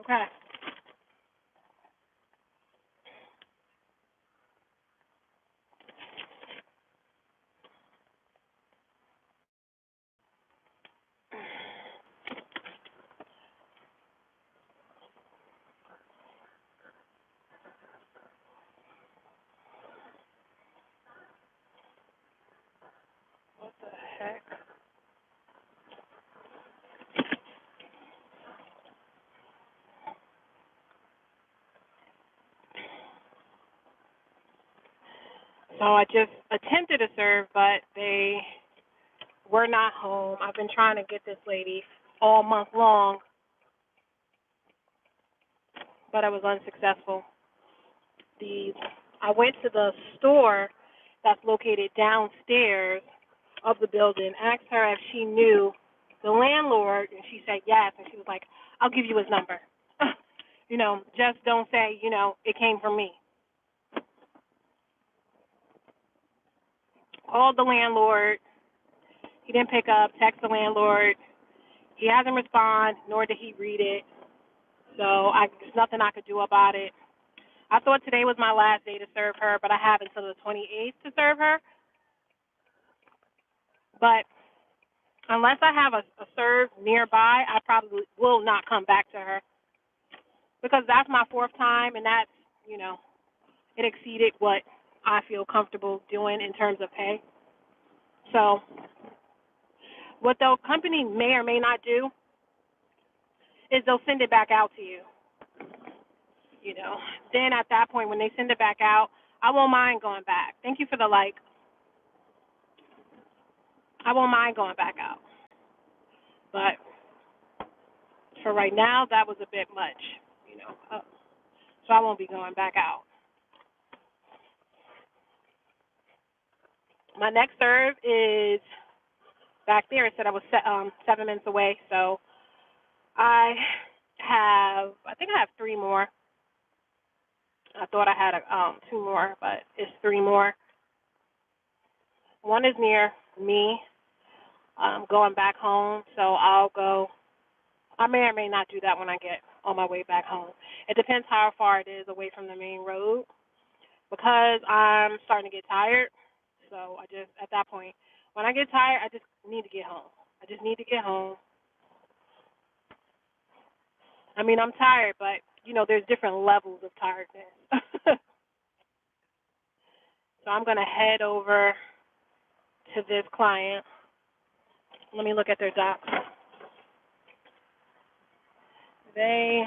Okay. What the heck? So I just attempted to serve, but they were not home. I've been trying to get this lady all month long, but I was unsuccessful. I went to the store that's located downstairs of the building, asked her if she knew the landlord, and she said yes, and she was like, I'll give you his number. Just don't say, it came from me. Called the landlord. He didn't pick up. Text the landlord. He hasn't responded, nor did he read it. So there's nothing I could do about it. I thought today was my last day to serve her, but I have until the 28th to serve her. But unless I have a serve nearby, I probably will not come back to her because that's my fourth time, and that's, it exceeded what I feel comfortable doing in terms of pay. So what the company may or may not do is they'll send it back out to you. Then at that point, when they send it back out, I won't mind going back. Thank you for the like. I won't mind going back out. But for right now, that was a bit much, so I won't be going back out. My next serve is back there. It said I was 7 minutes away, so I think I have 3 more. I thought I had 2 more, but it's 3 more. One is near me. Going back home, so I'll go. I may or may not do that when I get on my way back home. It depends how far it is away from the main road because I'm starting to get tired. So at that point, when I get tired, I just need to get home. I just need to get home. I mean, I'm tired, but, there's different levels of tiredness. So I'm going to head over to this client. Let me look at their docs. Okay.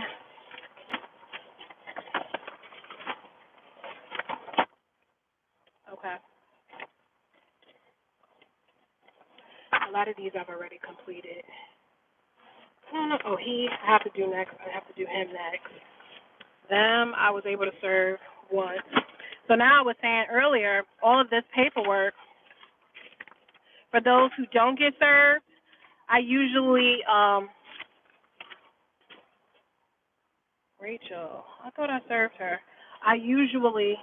A lot of these I've already completed. I have to do next. I have to do him next. Them, I was able to serve once. So now I was saying earlier, all of this paperwork, for those who don't get served, I usually, Rachel, I thought I served her. I usually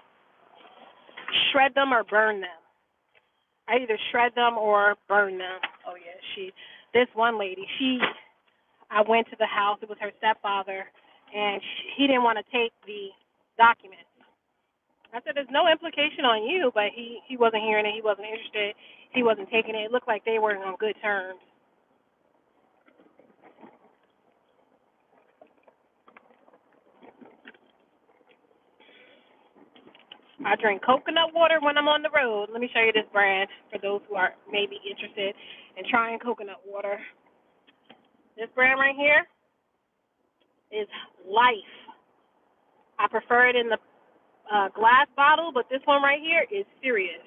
shred them or burn them. I either shred them or burn them. Oh, yeah, this one lady, I went to the house. It was her stepfather, and he didn't want to take the documents. I said, there's no implication on you, but he wasn't hearing it. He wasn't interested. He wasn't taking it. It looked like they were on good terms. I drink coconut water when I'm on the road. Let me show you this brand for those who are maybe interested in trying coconut water. This brand right here is Life. I prefer it in the glass bottle, but this one right here is serious.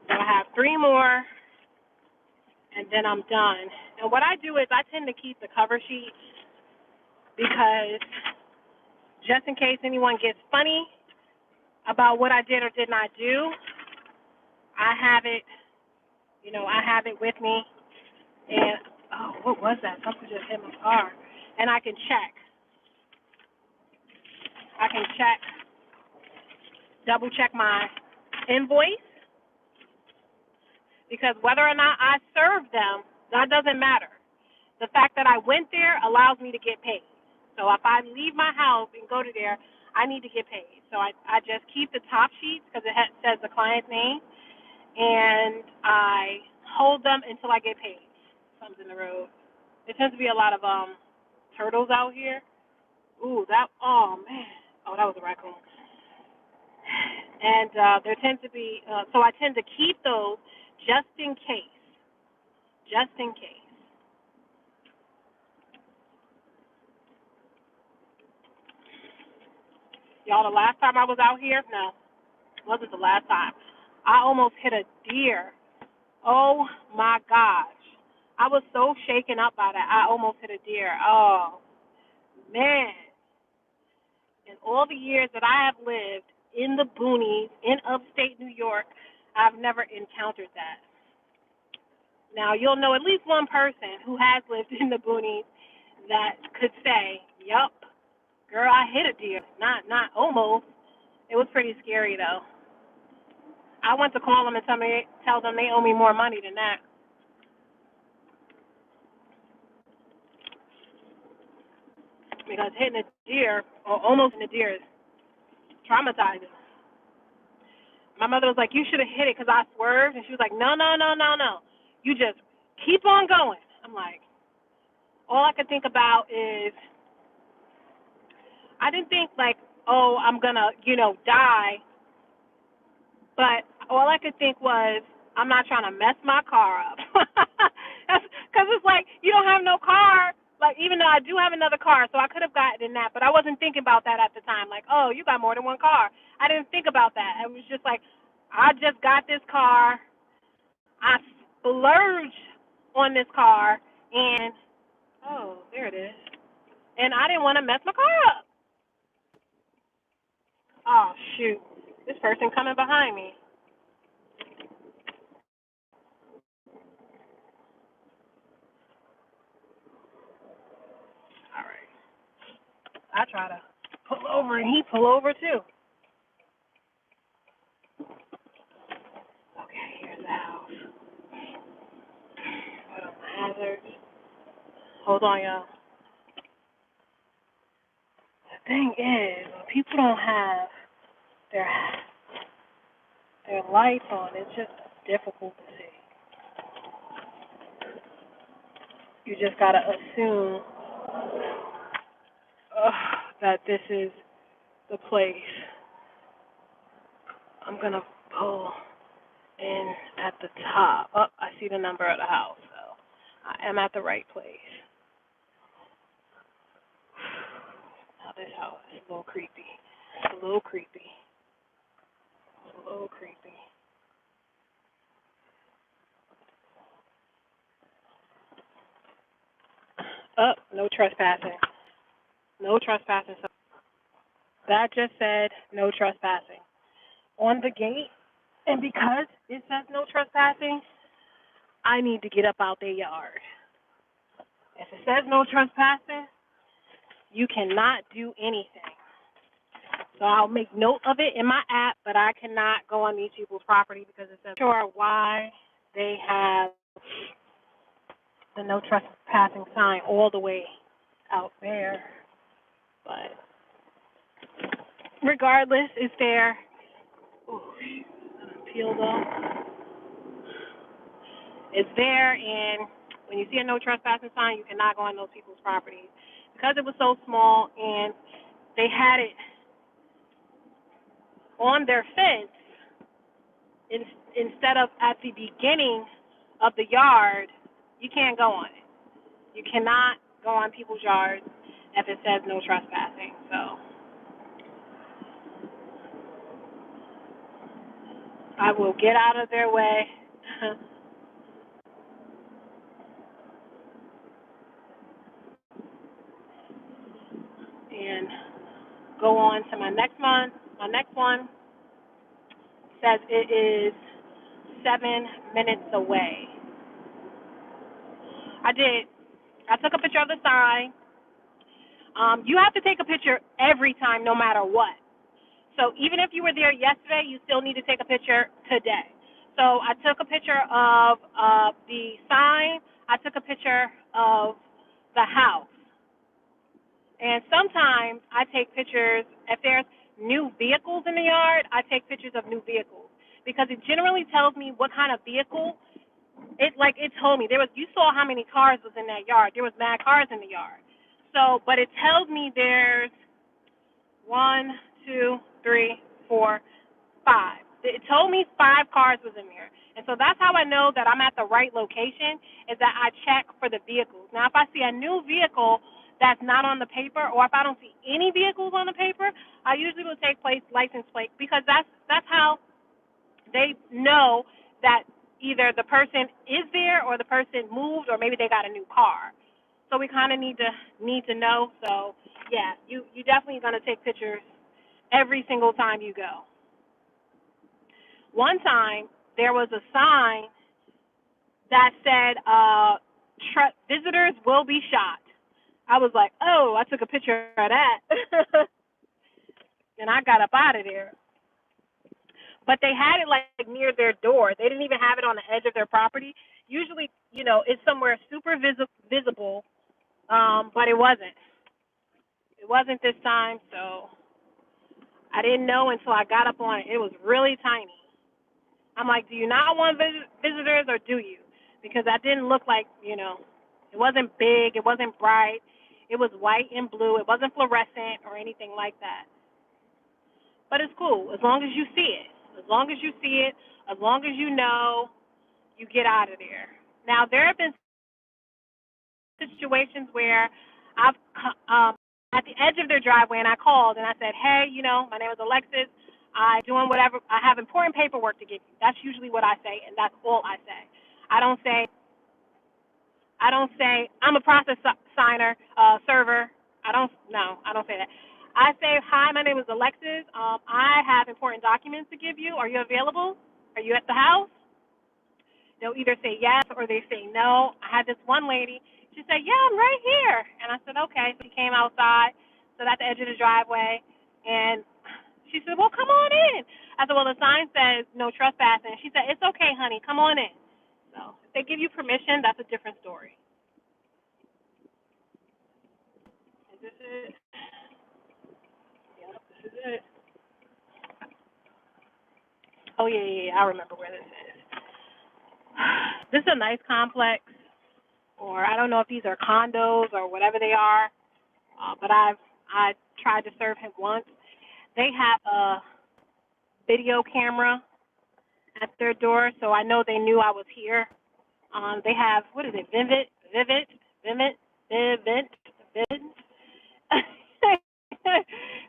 So I have 3 more, and then I'm done. And what I do is I tend to keep the cover sheet because just in case anyone gets funny about what I did or did not do, I have it, I have it with me. And, what was that? Something just hit my car. And I can check. Double check my invoice. because whether or not I serve them, that doesn't matter. The fact that I went there allows me to get paid. So if I leave my house and go to there, I need to get paid. So I just keep the top sheets because it says the client's name, and I hold them until I get paid. Something's in the road. There tends to be a lot of turtles out here. Ooh, oh man. Oh, that was a raccoon. And there tends to be, so I tend to keep those just in case. Just in case. Y'all, the last time I was out here, no, it wasn't the last time. I almost hit a deer. Oh my gosh. I was so shaken up by that. I almost hit a deer. Oh, man. In all the years that I have lived in the boonies in upstate New York, I've never encountered that. Now, you'll know at least one person who has lived in the boonies that could say, yup, girl, I hit a deer. Not almost. It was pretty scary, though. I went to call them and tell them they owe me more money than that. Because hitting a deer, or almost hitting a deer, is traumatizing. My mother was like, you should have hit it because I swerved. And she was like, no. You just keep on going. I'm like, all I could think about is, I didn't think like, oh, I'm going to, die. But all I could think was, I'm not trying to mess my car up. Because it's like, you don't have no car. Like, even though I do have another car, so I could have gotten in that. But I wasn't thinking about that at the time. Like, oh, you got more than one car. I didn't think about that. It was just like, I just got this car. I splurged on this car. And, oh, there it is. And I didn't want to mess my car up. Oh, shoot. This person coming behind me. All right. I try to pull over, and he pull over, too. Okay, here's the house. What are my hazards? Hold on, y'all. The thing is, when people don't have their lights on, it's just difficult to see. You just gotta assume that this is the place. I'm gonna pull in at the top. Oh, I see the number of the house, so I am at the right place. Now this house is a little creepy. It's a little creepy. It's a little creepy. Oh, no trespassing. No trespassing. So that just said no trespassing on the gate. And because it says no trespassing, I need to get up out their yard. If it says no trespassing, you cannot do anything. So I'll make note of it in my app, but I cannot go on these people's property because it says, sure why they have the no trespassing sign all the way out there. But regardless, it's there. Ooh, peeled off. It's there, and when you see a no trespassing sign, you cannot go on those people's properties. Because it was so small and they had it on their fence instead of at the beginning of the yard, you can't go on it. You cannot go on people's yards if it says no trespassing. So I will get out of their way. And go on to my next one. My next one says it is 7 minutes away. I took a picture of the sign. You have to take a picture every time, no matter what. So even if you were there yesterday, you still need to take a picture today. So I took a picture of the sign. I took a picture of the house. And sometimes I take pictures, if there's new vehicles in the yard, I take pictures of new vehicles because it generally tells me what kind of vehicle. It told me you saw how many cars was in that yard. There was mad cars in the yard. So, but it tells me there's 1, 2, 3, 4, 5. It told me 5 cars was in there. And so that's how I know that I'm at the right location, is that I check for the vehicles. Now, if I see a new vehicle that's not on the paper, or if I don't see any vehicles on the paper, I usually will take license plate, because that's how they know that either the person is there or the person moved, or maybe they got a new car. So we kind of need to know. So yeah, you definitely gonna take pictures every single time you go. One time there was a sign that said visitors will be shot. I was like, oh, I took a picture of that. And I got up out of there. But they had it like near their door. They didn't even have it on the edge of their property. Usually, it's somewhere super visible, but it wasn't. It wasn't this time, so I didn't know until I got up on it. It was really tiny. I'm like, do you not want visitors, or do you? Because that didn't look like, it wasn't big, it wasn't bright. It was white and blue. It wasn't fluorescent or anything like that. But it's cool as long as you see it. As long as you see it, as long as you know, you get out of there. Now, there have been situations where I've at the edge of their driveway, and I called and I said, hey, my name is Alexis. I'm doing whatever. I have important paperwork to give you. That's usually what I say, and that's all I say. I don't say I'm a process signer, server. I don't say that. I say, hi, my name is Alexis. I have important documents to give you. Are you available? Are you at the house? They'll either say yes or they say no. I had this one lady. She said, yeah, I'm right here. And I said, okay. So she came outside, stood at the edge of the driveway, and she said, well, come on in. I said, well, the sign says no trespassing. She said, it's okay, honey. Come on in. So if they give you permission, that's a different story. Is this it? Yep, this is it. Oh, yeah. I remember where this is. This is a nice complex, or I don't know if these are condos or whatever they are, but I tried to serve him once. They have a video camera at their door, so I know they knew I was here. They have, what is it, Vivint.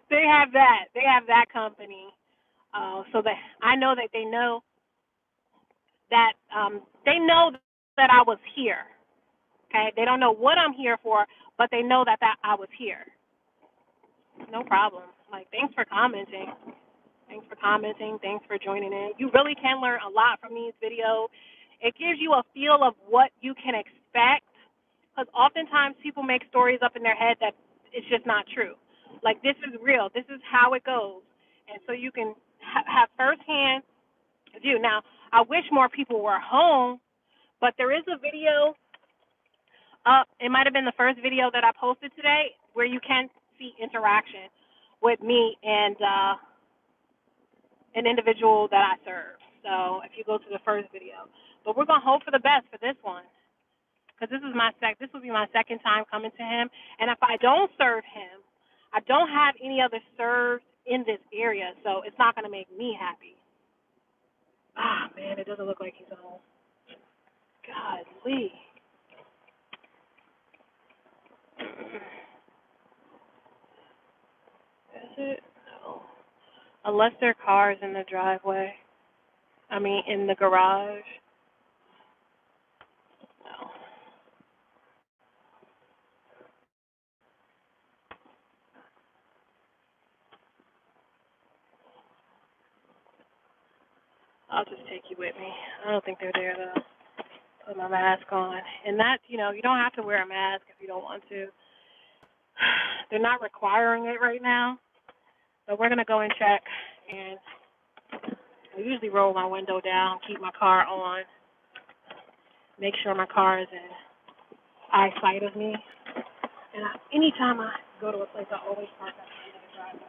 They have that. They have that company. So that I know that they know that I was here. Okay, they don't know what I'm here for, but they know that I was here. No problem. Like, thanks for commenting. Thanks for joining in. You really can learn a lot from these videos. It gives you a feel of what you can expect, because oftentimes people make stories up in their head that it's just not true. Like, this is real. This is how it goes. And so you can have firsthand view. Now, I wish more people were home, but there is a video up. It might have been the first video that I posted today, where you can see interaction with me and an individual that I serve. So if you go to the first video, but we're gonna hope for the best for this one, because this will be my second time coming to him. And if I don't serve him, I don't have any other serves in this area, so it's not gonna make me happy. Ah, man, it doesn't look like he's home. Golly. Is it? No. Unless there are cars in the driveway. In the garage. No. I'll just take you with me. I don't think they're there, though. Put my mask on. And that, you don't have to wear a mask if you don't want to. They're not requiring it right now. So we're going to go and check. And I usually roll my window down, keep my car on, make sure my car is in eyesight of me. And anytime I go to a place, I always park at the end of the driveway.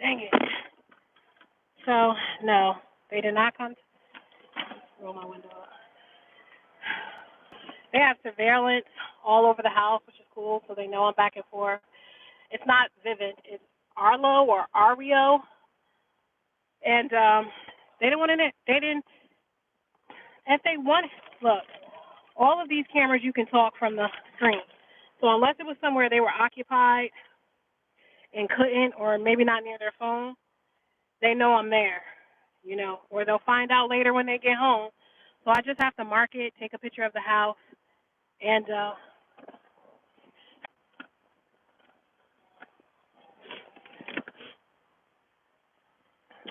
Dang it. So, no, they did not come. Roll my window up. They have surveillance all over the house, which is cool, so they know I'm back and forth. It's not Vivid, it's Arlo or Ario. And they didn't want to, they didn't, if they want, look, all of these cameras you can talk from the screen. So unless it was somewhere they were occupied and couldn't, or maybe not near their phone, they know I'm there, or they'll find out later when they get home. So I just have to mark it, take a picture of the house, and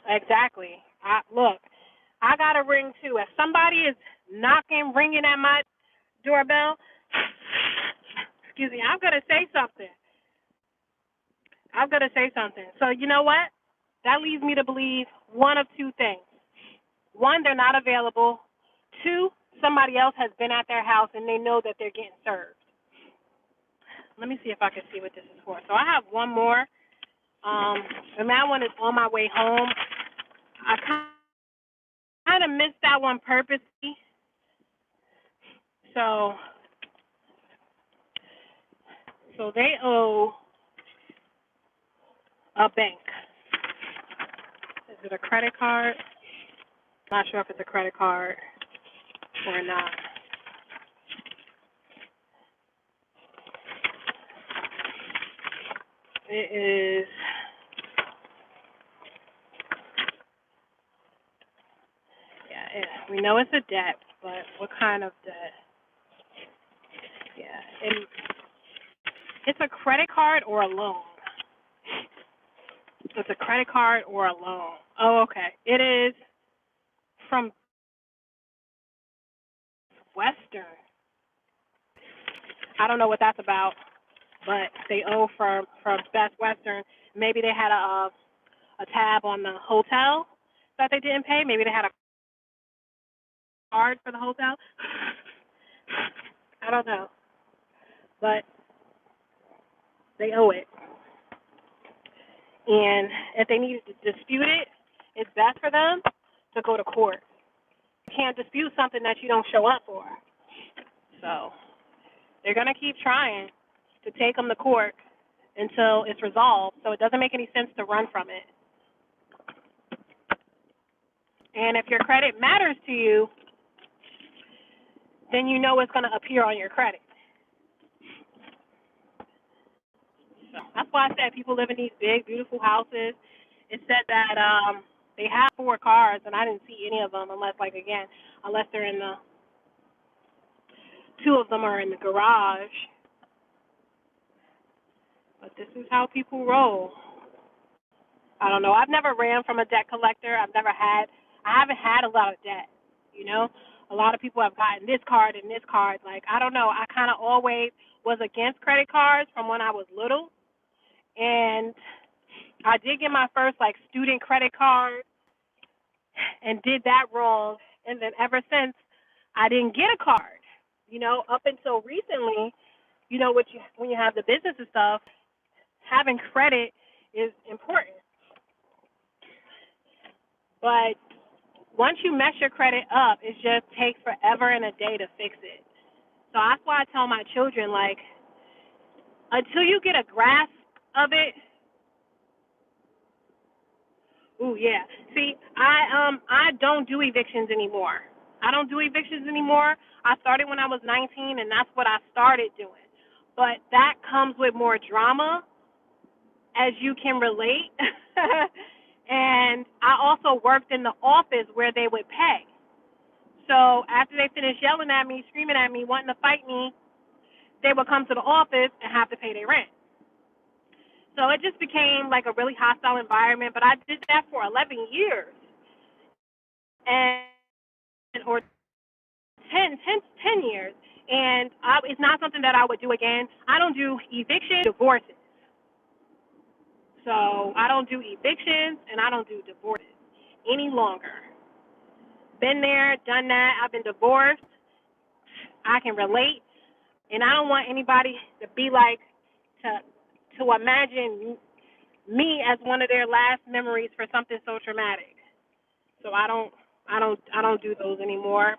exactly. Look, I got a ring too. If somebody is ringing at my doorbell, excuse me, I'm gonna say something. I'm gonna say something. So you know what? That leads me to believe one of two things. One, they're not available. Two, somebody else has been at their house and they know that they're getting served. Let me see if I can see what this is for. So I have one more. And that one is on my way home. I kind of missed that one purposely. So they owe a bank. Is it a credit card? Not sure if it's a credit card or not. It is. Yeah, we know it's a debt, but what kind of debt? Yeah, it's a credit card or a loan. It's a credit card or a loan. Oh, okay. It is from Western. I don't know what that's about, but they owe from Best Western. Maybe they had a tab on the hotel that they didn't pay. Maybe they had a card for the hotel. I don't know, but they owe it. And if they need to dispute it, it's best for them to go to court. You can't dispute something that you don't show up for. So they're going to keep trying to take them to court until it's resolved. So it doesn't make any sense to run from it. And if your credit matters to you, then you know it's going to appear on your credit. So that's why I said people live in these big, beautiful houses. It said that they have 4 cars, and I didn't see any of them unless they're in the 2 of them are in the garage. But this is how people roll. I don't know. I've never ran from a debt collector. I haven't had a lot of debt, you know. A lot of people have gotten this card and this card. Like, I don't know. I kind of always was against credit cards from when I was little. And I did get my first, student credit card and did that wrong. And then ever since, I didn't get a card, up until recently, when you have the business and stuff, having credit is important. But once you mess your credit up, it just takes forever and a day to fix it. So that's why I tell my children, until you get a grasp of it. Ooh, yeah. See, I don't do evictions anymore. I started when I was 19, and that's what I started doing. But that comes with more drama, as you can relate. And I also worked in the office where they would pay. So after they finished yelling at me, screaming at me, wanting to fight me, they would come to the office and have to pay their rent. So it just became like a really hostile environment. But I did that for 11 years, or 10 years. And it's not something that I would do again. I don't do evictions, divorces. So I don't do evictions and I don't do divorces any longer. Been there, done that. I've been divorced. I can relate. And I don't want anybody to be to imagine me as one of their last memories for something so traumatic. So I don't do those anymore.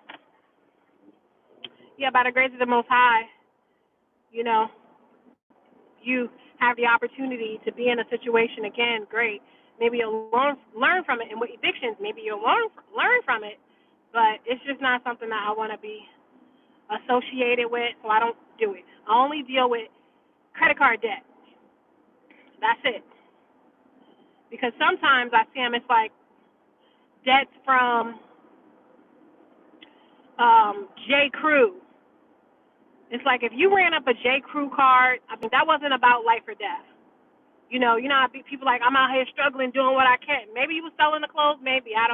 Yeah, by the grace of the Most High, you know, you have the opportunity to be in a situation again, great. Maybe you'll learn from it. And with evictions, maybe you'll learn from it. But it's just not something that I want to be associated with, so I don't do it. I only deal with credit card debt. That's it. Because sometimes I see them, it's like debts from J. Crew. It's like if you ran up a J. Crew card, I mean, that wasn't about life or death. You know how people like, I'm out here struggling, doing what I can. Maybe you was selling the clothes, maybe, I don't